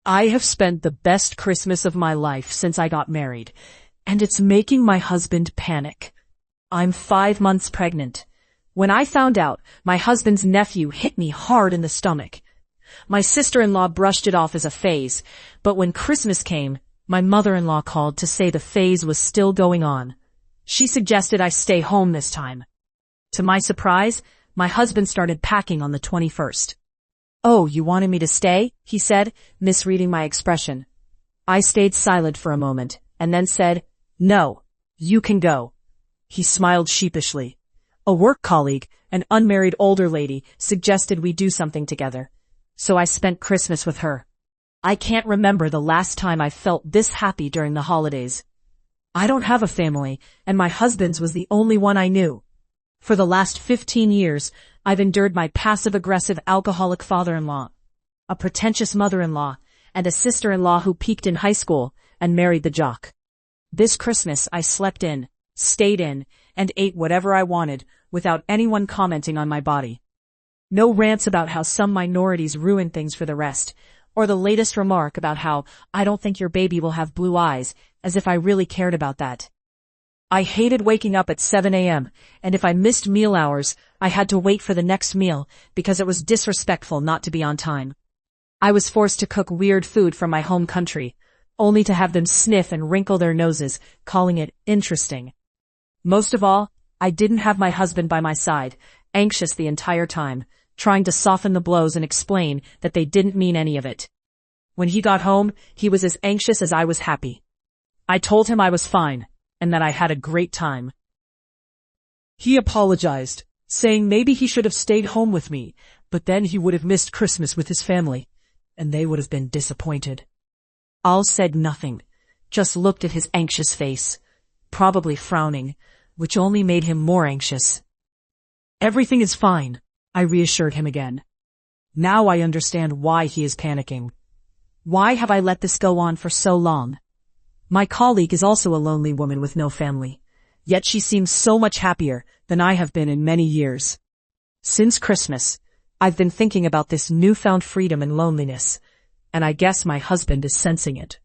I have spent the best Christmas of my life since I got married, and it's making my husband panic. I'm 5 months pregnant. When I found out, my husband's nephew hit me hard in the stomach. My sister-in-law brushed it off as a phase, but when Christmas came, my mother-in-law called to say the phase was still going on. She suggested I stay home this time. To my surprise, my husband started packing on the 21st. "Oh, you wanted me to stay?" he said, misreading my expression. I stayed silent for a moment, and then said, "No, you can go." He smiled sheepishly. A work colleague, an unmarried older lady, suggested we do something together. So I spent Christmas with her. I can't remember the last time I felt this happy during the holidays. I don't have a family, and my husband's was the only one I knew. For the last 15 years, I've endured my passive-aggressive alcoholic father-in-law, a pretentious mother-in-law, and a sister-in-law who peaked in high school and married the jock. This Christmas I slept in, stayed in, and ate whatever I wanted without anyone commenting on my body. No rants about how some minorities ruin things for the rest, or the latest remark about how I don't think your baby will have blue eyes, as if I really cared about that. I hated waking up at 7 a.m., and if I missed meal hours, I had to wait for the next meal because it was disrespectful not to be on time. I was forced to cook weird food from my home country, only to have them sniff and wrinkle their noses, calling it interesting. Most of all, I didn't have my husband by my side, anxious the entire time, trying to soften the blows and explain that they didn't mean any of it. When he got home, he was as anxious as I was happy. I told him I was fine, and that I had a great time. He apologized, saying maybe he should have stayed home with me, but then he would have missed Christmas with his family, and they would have been disappointed. Al said nothing, just looked at his anxious face, probably frowning, which only made him more anxious. "Everything is fine," I reassured him again. Now I understand why he is panicking. Why have I let this go on for so long? My colleague is also a lonely woman with no family, yet she seems so much happier than I have been in many years. Since Christmas, I've been thinking about this newfound freedom and loneliness, and I guess my husband is sensing it.